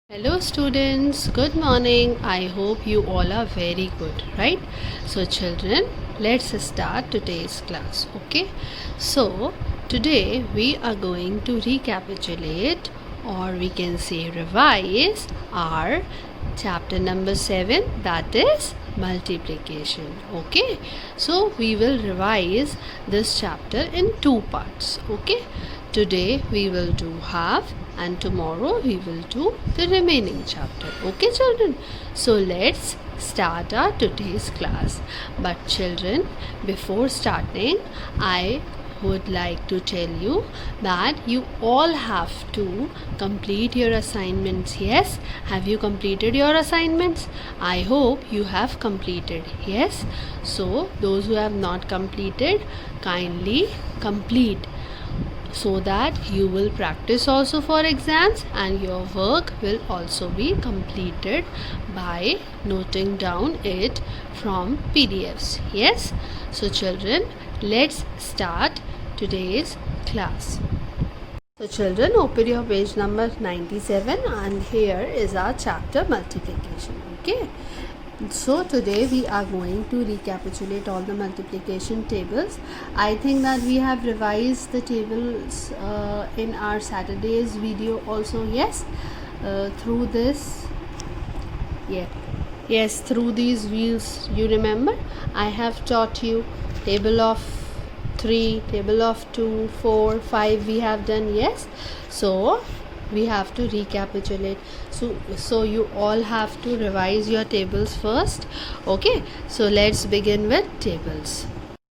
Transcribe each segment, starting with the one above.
Hello students, good morning. I hope you all are very good, right? So children, let's start today's class, okay? So today we are going to recapitulate, or we can say revise, our chapter number 7, that is multiplication. Okay, so we will revise this chapter in two parts. Okay, today we will do half and tomorrow we will do the remaining chapter. Okay children, so let's start our today's class. But children, before starting, I would like to tell you that you all have to complete your assignments. Yes, have you completed your assignments? I hope you have completed. Yes, so those who have not completed, kindly complete, so that you will practice also for exams and your work will also be completed by noting down it from PDFs. Yes, so children, let's start today's class. So children, open your page number 97 and here is our chapter multiplication. Okay, so today we are going to recapitulate all the multiplication tables. I think that we have revised the tables in our Saturday's video also. Yes, through this, yes, through these views, you remember I have taught you table of 3, table of 2, 4, 5 we have done. Yes, so we have to recapitulate, so you all have to revise your tables first. Okay, so let's begin with tables.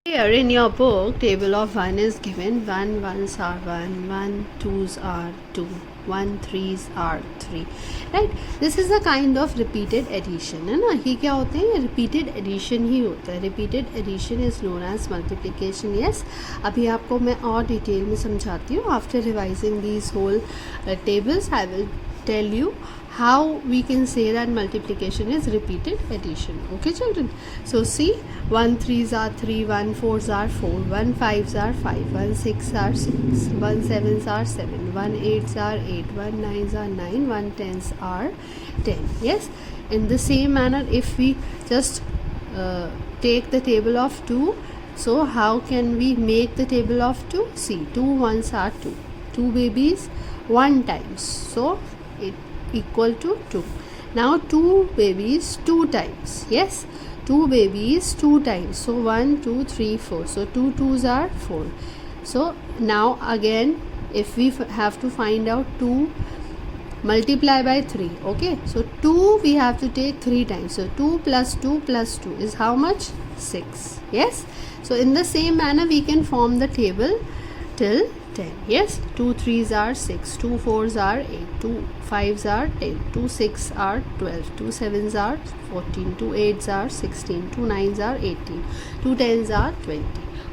Here in your book, table of 1 is given. 1 ones are 1, 1 twos are 2, 1 threes are 3, right? This is a kind of repeated addition, है ना? ये क्या होते हैं? Repeated addition ही होता है. Repeated addition is known as multiplication. Yes, अभी आपको मैं और डिटेल में समझाती हूँ. After revising these whole tables, I will tell you how we can say that multiplication is repeated addition. Okay children, so see, 1 threes are 3, 1 fours are 4, 1 fives are 5, 1 six are 6, 1 sevens are 7, 1 eights are 8, 1 nines are 9, 1 tens are 10. Yes, in the same manner, if we just take the table of 2, so how can we make the table of 2? See, 2 ones are 2, 2 babies 1 times, so it equal to 2. Now 2 babies 2 times. Yes, 2 babies 2 times, so 1 2 3 4, so 2 twos are 4. So now again, if we have to find out 2 multiply by 3, okay, so 2 we have to take 3 times, so 2 plus 2 plus 2 is how much? 6. Yes, so in the same manner we can form the table till 10. Yes, 2 threes are 6, 2 fours are 8, 2 fives are 10, 2 six are 12, 2 sevens are 14, 2 eights are 16, 2 nines are 18, 2 tens are 20.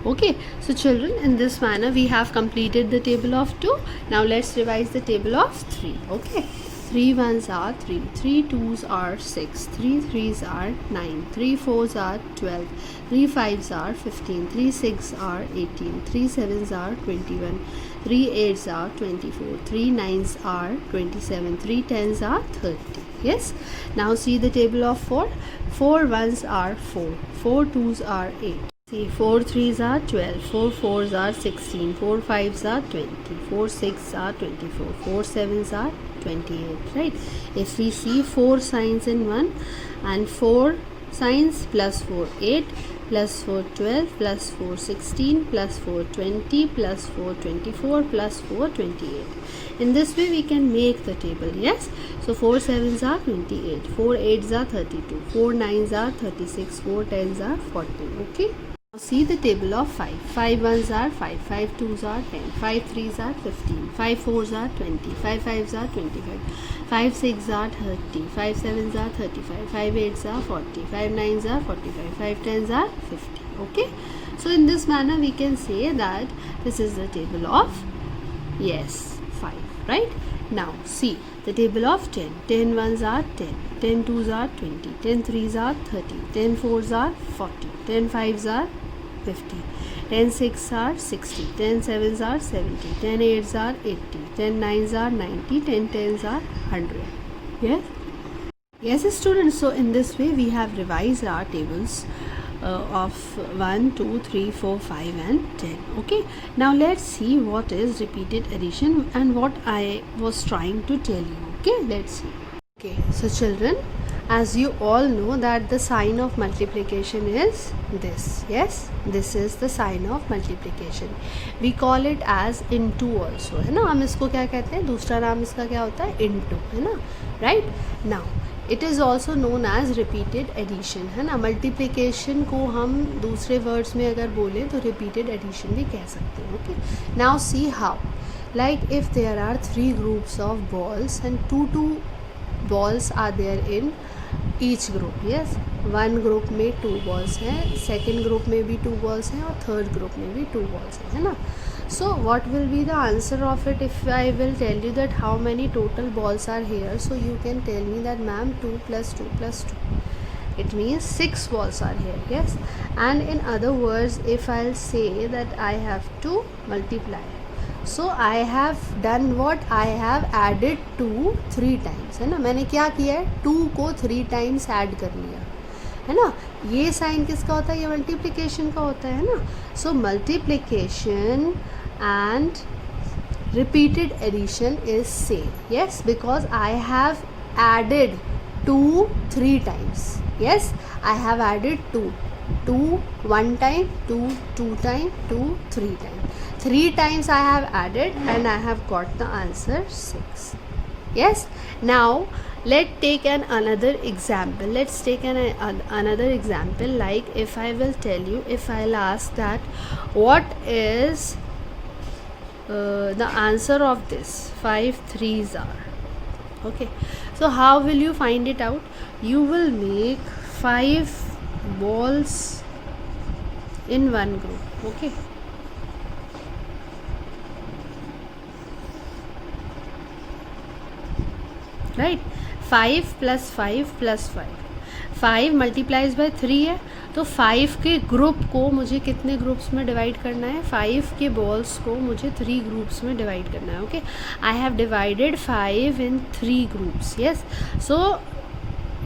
Okay, so children, in this manner we have completed the table of 2. Now let's revise the table of 3. Okay, 3 ones are 3, 3 twos are 6, 3 threes are 9, 3 fours are 12, 3 fives are 15, 3 six are 18, 3 sevens are 21, 3 eights are 24, 3 nines are 27, 3 tens are 30. Yes, now see the table of 4. 4 ones are 4, 4 twos are 8. See, 4 threes are 12, 4 fours are 16, 4 fives are 20, 4 six are 24, 4 sevens are 28, right? If we see 4 signs in 1 and 4 signs plus 4 8 plus 4 12 plus 4 16 plus 4 20 plus 4 24 plus 4 28. In this way we can make the table. Yes, so 4 sevens are 28, 4 eights are 32, 4 nines are 36, 4 tens are 40. Okay, now see the table of 5. 5 ones are 5, 5 twos are 10, 5 threes are 15, 5 fours are 20, 5 fives are 25, 5 six are 30, 5 sevens are 35, 5 eights are 40, 5 nines are 45, 5 tens are 50. Okay, so in this manner we can say that this is the table of, yes, 5, right? Now see the table of 10. 10 ones are 10, 10 twos are 20, 10 threes are 30, 10 fours are 40, 10 fives are 50, 10 6 are 60, 10 sevens are 70, 10 eights are 80, 10 nines are 90, 10 tens are 100. Yes. Yes, students. So in this way, we have revised our tables of 1, 2, 3, 4, 5 and 10. Okay. Now let's see what is repeated addition and what I was trying to tell you. Okay. Let's see. Okay. So children, as you all know that the sign of multiplication is this. Yes. This is the sign of multiplication. We call it as into also. है ना, हम इसको क्या कहते हैं, दूसरा नाम इसका क्या होता है, into, है ना, right? Now it is also known as repeated addition, है ना. मल्टीप्लिकेशन को हम दूसरे वर्ड्स में अगर बोलें तो रिपीटेड एडिशन भी कह सकते हैं. Okay. Now see how, like if there are 3 groups of balls and 2 balls are there in each group. Yes, one group में 2 बॉल्स हैं, सेकेंड ग्रुप में भी 2 बॉल्स हैं और थर्ड ग्रुप में भी 2 बॉल्स हैं, है ना. So what will be the answer of it if I will tell you that how many total balls are here? So you can tell me that ma'am 2 plus 2 plus 2. It means 6 balls are here. Yes. And in other words, if I'll say that I have to multiply. So I have done what? I have added 2 3 times. है ना, मैंने क्या किया है, 2 को 3 times add कर लिया, है ना. ये साइन किसका होता है, ये मल्टीप्लिकेशन का होता है ना. सो multiplication and repeated addition is same. Yes, because I have added 2 3 times. Yes, I have added 2 1 time, 2 time, 2 3 time. 3 times I have added and I have got the answer 6. Yes. Now let's take another example. Let's take another example. Like if I will tell you, if I'll ask that what is the answer of this 5 3s are. Okay, so how will you find it out? You will make 5 balls in one group. Okay, right. 5 plus 5 plus 5, 5 multiplies bye 3 है, तो 5 के group को मुझे कितने groups में divide करना है, 5 के बॉल्स को मुझे 3 ग्रुप्स में डिवाइड करना है. Okay, I have divided 5 in 3 groups. Yes, so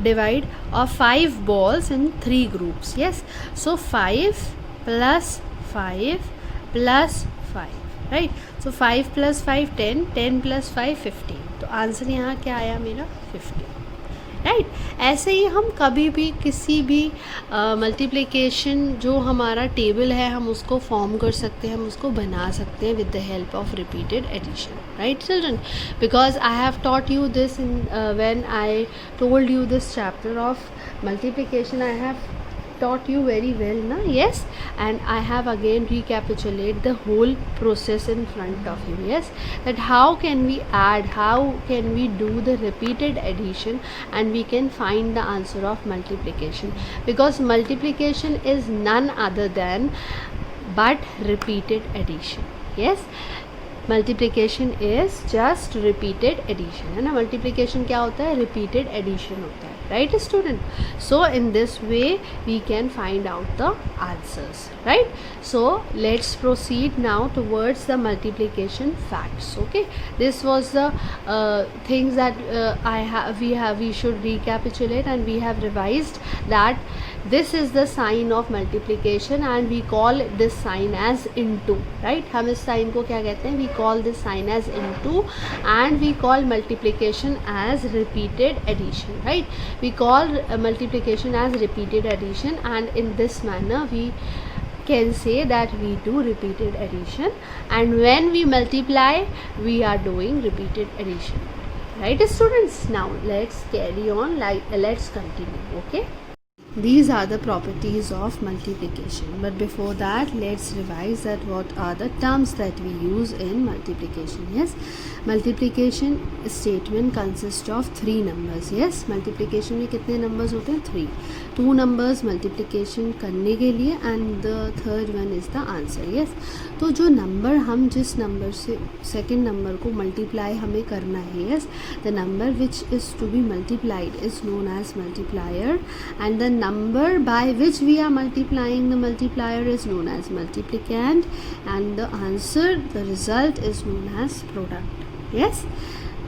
divide of 5 balls in 3 groups. Yes, so 5 plus 5 plus 5, right. So 5 plus 5 10, 10 plus 5 15. तो आंसर यहाँ क्या आया मेरा, 15. राइट. ऐसे ही हम कभी भी किसी भी मल्टीप्लिकेशन जो हमारा टेबल है हम उसको फॉर्म कर सकते हैं, हम उसको बना सकते हैं with the help of repeated addition. Right children, because I have taught you this in when I told you this chapter of multiplication. I have taught you very well na. Yes, and I have again recapitulate the whole process in front of you. Yes, that how can we add, how can we do the repeated addition and we can find the answer of multiplication, because multiplication is none other than but repeated addition. Yes, multiplication is just repeated addition, है ना. Multiplication क्या होता है, repeated addition होता है. Right student, so in this way we can find out the answers. Right, so let's proceed now towards the multiplication facts. Okay, this was the things that we should recapitulate and we have revised that this is the sign of multiplication and we call this sign as into. right, हम इस sign को क्या कहते हैं, we call this sign as into and we call multiplication as repeated addition. right, we call multiplication as repeated addition and in this manner we can say that we do repeated addition, and when we multiply we are doing repeated addition. right students, now let's carry on, let's continue. Okay, these are the properties of multiplication, but before that let's revise that what are the terms that we use in multiplication. Yes, multiplication statement consists of 3 numbers. yes, multiplication में कितने numbers होते हैं, 3. 2 numbers multiplication करने के लिए and the third one is the answer. yes, तो जो number हम जिस number से second number को multiply हमें करना है, yes, the number which is to be multiplied is known as multiplier and the number by which we are multiplying the multiplier is known as multiplicand and the answer, the result is known as product. yes,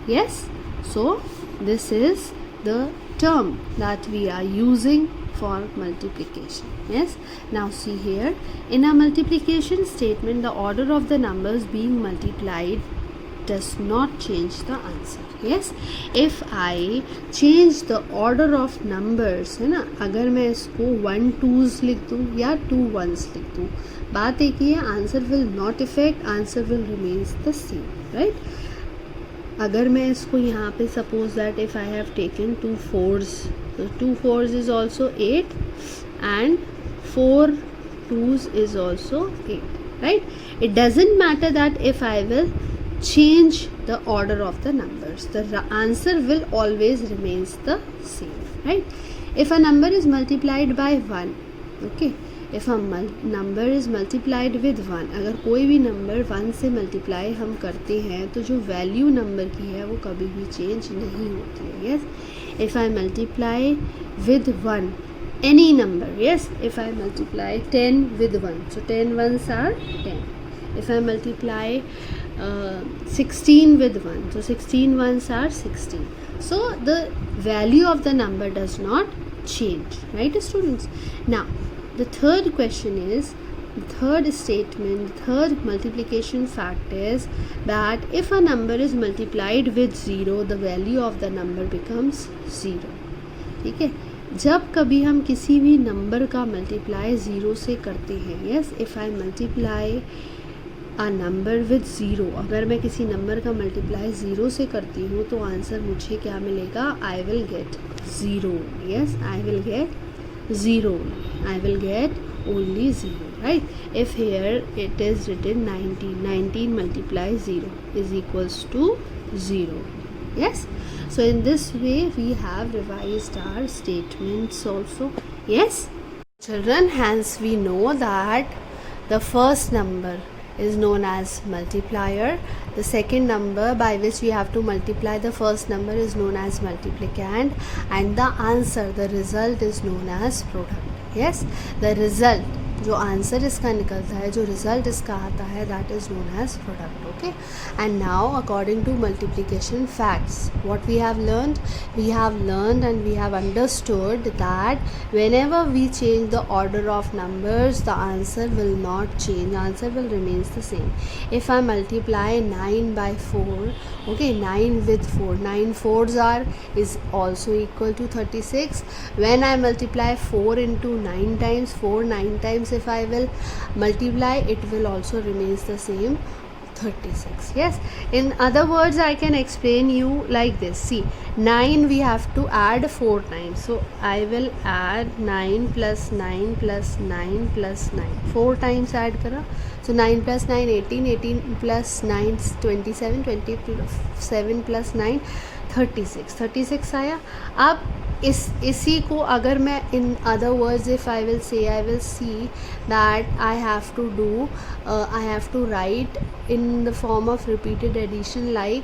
yes, so This is the term that we are using for multiplication. Yes, now see here, in a multiplication statement, the order of the numbers being multiplied does not change the answer. Yes, if I change the order of numbers, है ना, अगर मैं इसको 1 2s लिख दूँ या 2 1s लिख दूँ, बात एक ही है, answer will not effect, answer will remains the same, right. अगर मैं इसको यहाँ पे suppose that if I have taken 2 4s, so 2 4s is also 8 and 4 2s is also 8, right. It doesn't matter that if I will change the order of the numbers, the answer will always remains the same, right. If a number is multiplied by 1, okay, if a number is multiplied with 1, अगर कोई भी number 1 से multiply हम करते हैं तो जो value number की है वो कभी भी चेंज नहीं होती है. Yes, if I multiply with 1 any number, yes, if I multiply 10 with 1, so 10 ones are 10. If I multiply 16 with 1, so 16 ones are 16. So the value of the number does not change, right students. Now the third question is, the third statement, the third multiplication fact is that if a number is multiplied with 0, the value of the number becomes 0. ठीक है, जब कभी हम किसी भी number का multiply zero से करते हैं, yes, if I multiply a number with zero, अगर मैं किसी नंबर का मल्टीप्लाई ज़ीरो से करती हूँ तो आंसर मुझे क्या मिलेगा, I will get zero. Yes, I will get zero, I will get only zero, right. If here it is written 19 multiply zero is equals to zero. Yes, so in this way we have revised our statements also. Yes children, hence we know that the first number is known as multiplier, the second number by which we have to multiply the first number is known as multiplicand, and the answer, the result is known as product. Yes, the result, जो answer इसका निकलता है, जो result इसका आता है, that is known as product. Okay, and now according to multiplication facts, what we have learned and we have understood that whenever we change the order of numbers, the answer will not change, answer will remains the same. If I multiply 9 by 4, okay, 9 with 4, 9 4s is also equal to 36. When I multiply 4 into 9 times, 4 9 times, if I will multiply, it will also remains the same, 36. Yes, in other words I can explain you like this. See, 9 we have to add 4 times, so I will add 9 plus 9 plus 9 plus 9, 4 times add करा, so 9 plus 9 18, 18 plus 9 27, 27 plus 9 36 आया. अब इसी को अगर मैं in other words if I will see that I have to write in the form of repeated addition, like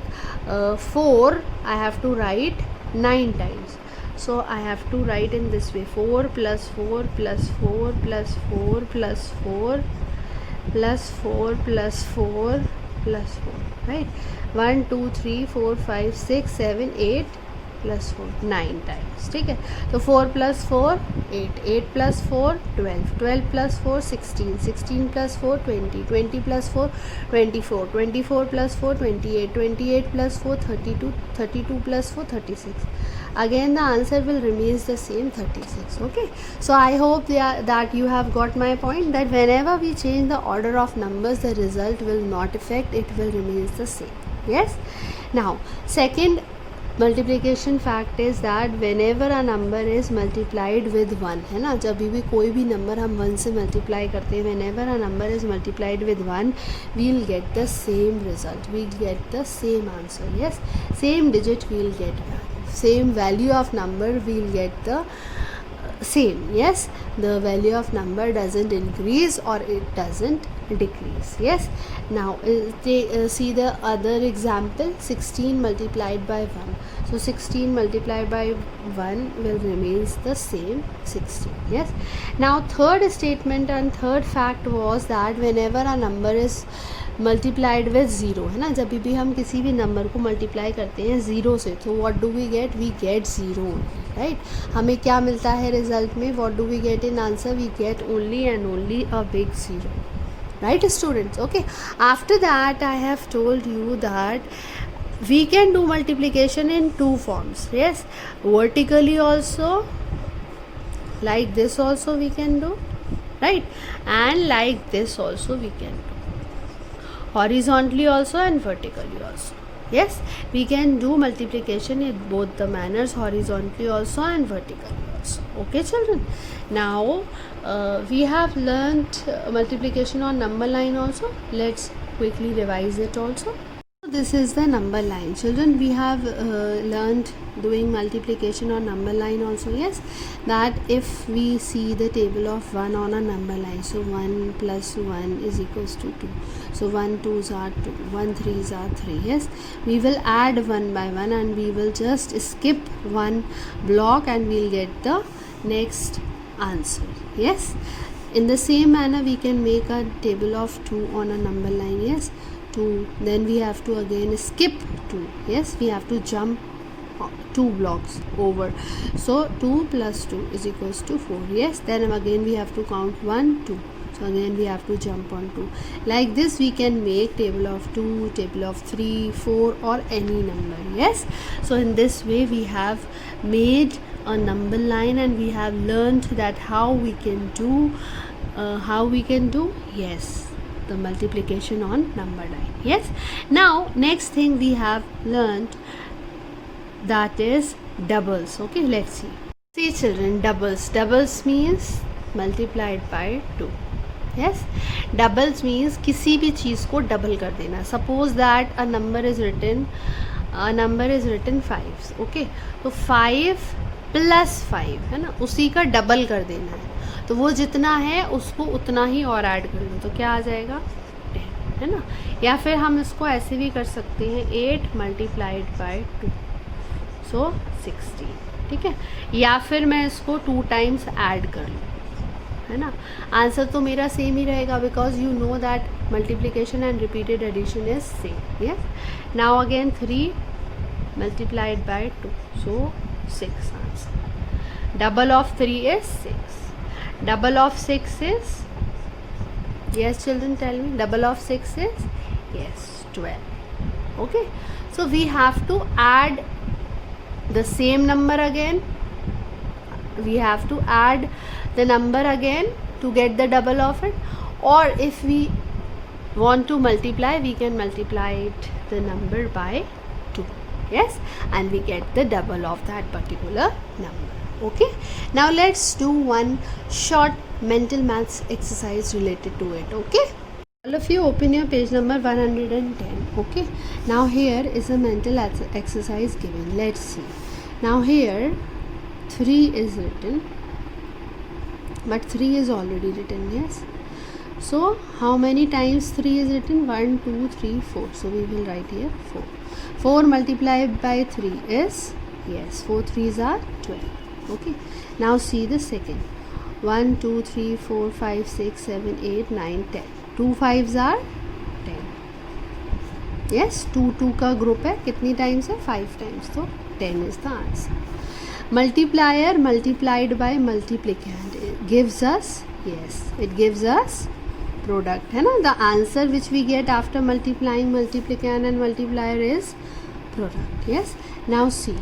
4 I have to write 9 times. So I have to write in this way, 4 plus 4 plus 4 plus 4 plus 4 plus 4 plus 4 plus 4, right. 1 2 3 4 5 6 7 8 plus 4, 9 times. ठीक है, तो 4 plus 4 8, 8 plus 4 12, 12 plus 4 16, 16 plus 4 20, 20 plus 4 24, 24 plus 4 28, 28 plus 4 32, 32 plus 4 36. Again the answer will remains the same, 36. Okay, so I hope that you have got my point, that whenever we change the order of numbers, the result will not affect, it will remains the same. Yes, now second multiplication fact is that whenever a number is multiplied with 1, है ना, जब भी कोई भी number हम 1 से multiply करते हैं, whenever a number is multiplied with 1, we will get the same result, we will get the same answer. Yes, same digit we will get back, same value of number we will get the same. Yes, the value of number doesn't increase or it doesn't decrease. Yes, now see the other example, 16 multiplied by 1. So 16 multiplied by 1 will remains the same, 16. Yes, now third statement and third fact was that whenever a number is multiplied with zero, है ना, जब भी हम किसी भी number को multiply करते हैं ज़ीरो से, तो what do we get zero, right. हमें क्या मिलता है रिजल्ट में, what do we get in answer, we get only and only a big zero, right students. Okay, after that I have told you that we can do multiplication in two forms. Yes, vertically also, like this also we can do, right, and like this also we can do, horizontally also and vertically also. Yes, we can do multiplication in both the manners, horizontally also and vertically also. Okay children, now we have learnt multiplication on number line also. Let's quickly revise it also. This is the number line. Children, we have learned doing multiplication on number line also. Yes, that if we see the table of 1 on a number line, so 1 plus 1 is equals to 2. So 1 2s are 2, 1 3s are 3. Yes, we will add 1 by 1 and we will just skip one block and we'll get the next answer. Yes, in the same manner we can make a table of 2 on a number line. Yes, 2, then we have to again skip 2. Yes, we have to jump 2 blocks over, so 2 plus 2 is equals to 4. Yes, then again we have to count 1 2, so again we have to jump on 2. Like this we can make table of 2, table of 3, 4 or any number. Yes, so in this way we have made a number line and we have learned that how we can do yes, the multiplication on number line. Yes, now next thing we have learned, that is doubles. Okay, let's see children, doubles means multiplied by 2. Yes, doubles means किसी भी चीज़ को double कर देना. Suppose that a number is written 5. Okay, तो 5 plus 5 है ना, उसी का डबल कर देना है, तो वो जितना है उसको उतना ही और ऐड कर दो, तो क्या आ जाएगा 10, है ना. या फिर हम इसको ऐसे भी कर सकते हैं 8 मल्टीप्लाइड बाय 2, सो 16. ठीक है, या फिर मैं इसको 2 टाइम्स ऐड कर लूँ, है ना. आंसर तो मेरा सेम ही रहेगा because you know that multiplication and repeated addition is same. Yes, now again 3 multiplied by 2, so 6 answer. Double of 3 is 6. Double of 6 is, yes children, tell me, double of 6 is, yes, 12. Okay, so we have to add the same number again, we have to add the number again to get the double of it, or if we want to multiply we can multiply it the number by 2. Yes, and we get the double of that particular number. Okay, now let's do one short mental maths exercise related to it. Okay, all of you open your page number 110. Okay, now here is a mental exercise given. Let's see. Now here 3 is written, but 3 is already written. Yes, so how many times 3 is written? 1 2 3 4, so we will write here 4. 4 multiplied by 3 is, yes, 4 3s are 12. Okay, now see the second. 1 2 3 4 5 6 7 8 9 10, 2 5s are 10. Yes, 2 2 का group है, कितनी times है? 5 times, तो 10 is the answer. Multiplier multiplied by multiplicand gives us, yes, it gives us product, है ना. The answer which we get after multiplying multiplicand and multiplier is product. Yes, now see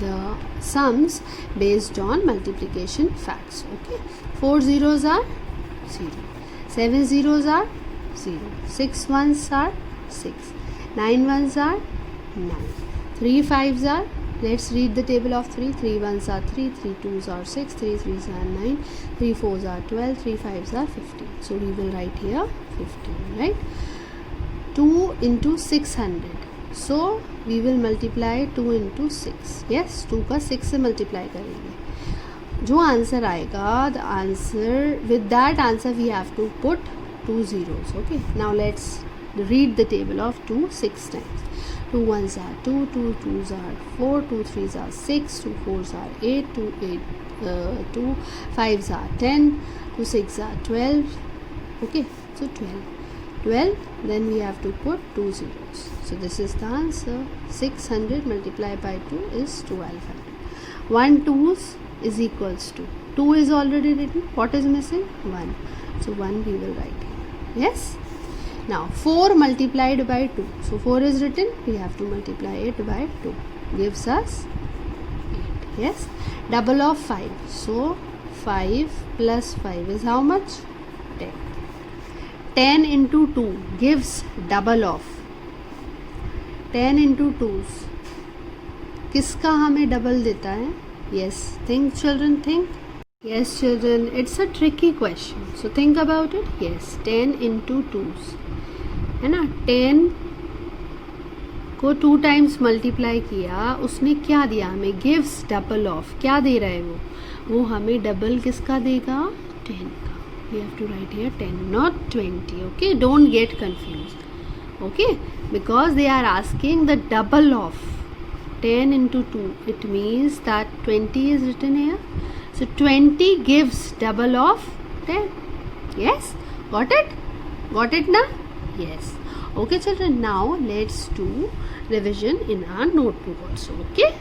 the sums based on multiplication facts. Okay, 4 zeros are 0, 7 zeros are 0, 6 ones are 6, 9 ones are 9, 3 5s are, let's read the table of 3. 3 1s are 3, 3 2s are 6, 3 3s are 9, 3 4s are 12, 3 5s are 15. So we will write here 15, right. 2 into 600, so we will multiply 2 into 6. Yes, 2 का 6 से multiply करेंगे, जो answer आएगा, the answer, with that answer we have to put 2 zeros. Okay, now let's read the table of 2 6 times. 2 1s are 2, 2 2s are 4, 2 3s are 6, 2 4s are 8, 2 5s are 10, 2 6 are 12. Okay, so 12. 12, then we have to put 2 zeros. So this is the answer. 600 multiplied by 2 is 1200. 1 2's is equals to 2 is already written. What is missing? 1. So 1 we will write here. Yes. Now 4 multiplied by 2. So 4 is written. We have to multiply it by 2. Gives us 8. Yes. Double of 5. So 5 plus 5 is how much? 10. 10 into 2 gives double of 10 into 2's. किसका हमें double देता है? Yes. Think children, think. Yes children, it's a tricky question. So think about it. Yes. 10 into 2's. है ना? 10 को 2 times multiply किया, उसने क्या दिया हमें? Gives double of. क्या दे रहा है वो हमें डबल किसका देगा? 10 का. We have to write here 10, not 20. Okay, don't get confused. Okay, because they are asking the double of 10 into 2. It means that 20 is written here. So 20 gives double of 10. Yes, got it? Got it now? Yes. Okay children, now let's do revision in our notebook also. Okay.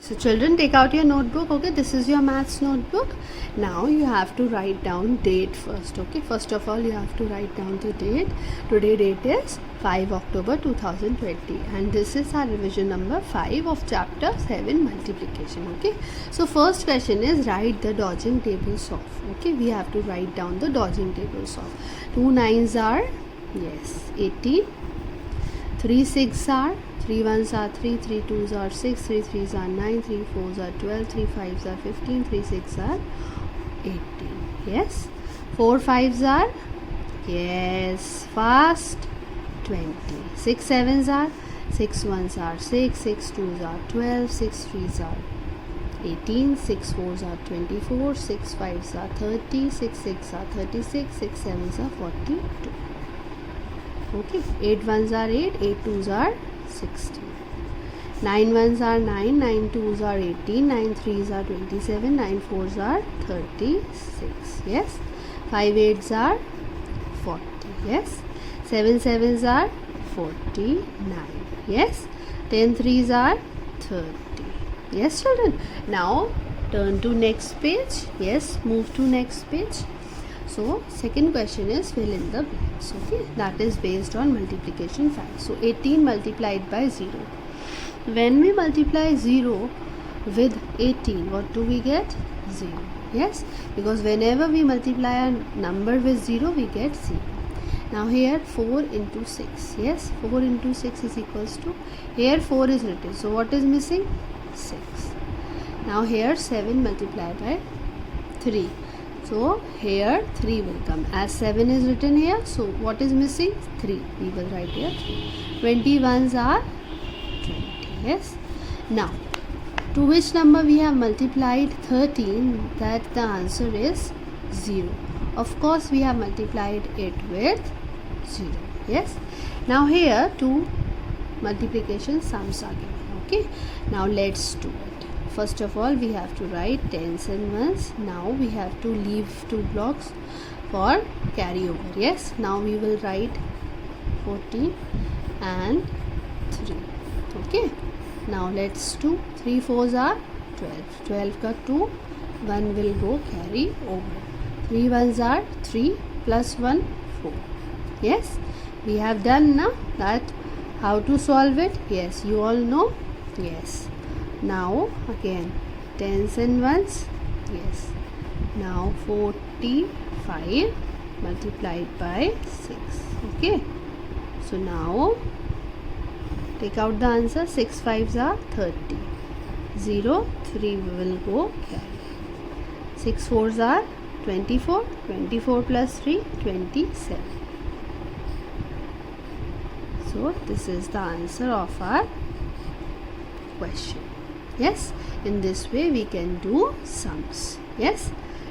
So children, take out your notebook. Okay, this is your maths notebook. Now you have to write down date first. Okay, first of all you have to write down the date. Today date is 5 October 2020 and this is our revision number 5 of chapter 7 multiplication. Okay, so first question is write the dodging tables off. Okay, we have to write down the dodging tables off. 2 9's are, yes, 18. 3 6's are, 3 1's are 3, 3 2's are 6, 3 3's are 9, 3 4's are 12, 3 5's are 15, 3 6's are 18. Yes. 4 5's are, yes, fast, 20. 6 7's are, 6 1's are 6, 6 2's are 12, 6 3's are 18, 6 4's are 24, 6 5's are 30, 6 6's are 36, 6 7's are 42. Okay, 8 1's are 8, 8 2's are 16. 9 1's are 9, 9 2's are 18, 9 3's are 27, 9 4's are 36. Yes. 5 8's are 40. Yes. 7 7's are 49. Yes. 10 3's are 30. Yes children. Now turn to next page. Yes, move to next page. So second question is fill in the blanks. Okay, that is based on multiplication fact. So 18 multiplied by 0. When we multiply 0 with 18, what do we get? 0. Yes, because whenever we multiply a number with 0, we get 0. Now here 4 into 6. Yes, 4 into 6 is equals to, here 4 is written. So what is missing? 6. Now here 7 multiplied by 3. So here 3 will come. As 7 is written here, so what is missing? 3. We will write here 3. 21's are 20. Yes. Now, to which number we have multiplied 13? That the answer is 0. Of course, we have multiplied it with 0. Yes. Now here 2 multiplication sums are given. Okay. Now let's do it. First of all, we have to write tens and ones. Now we have to leave 2 blocks for carryover. Yes. Now we will write 14 and 3. Okay. Now let's do 3 4's are 12. 12 ka 2. 1 will go carry over. 3 1's are 3 plus 1 4. Yes. We have done now that. How to solve it? Yes. You all know? Yes. Now again tens and ones. Yes. Now 45 multiplied by 6. Okay. So now take out the answer. 6 5's are 30. 0 3 will go carry. 6 4's are 24. 24 plus 3 27. So this is the answer of our question. Yes, in this way we can do sums. Yes,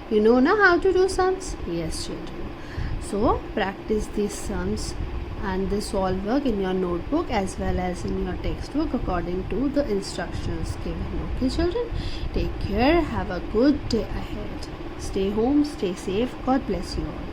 you know now how to do sums? Yes children. So practice these sums and this solve work in your notebook as well as in your textbook according to the instructions given. Okay children, take care, have a good day ahead. Stay home, stay safe. God bless you all.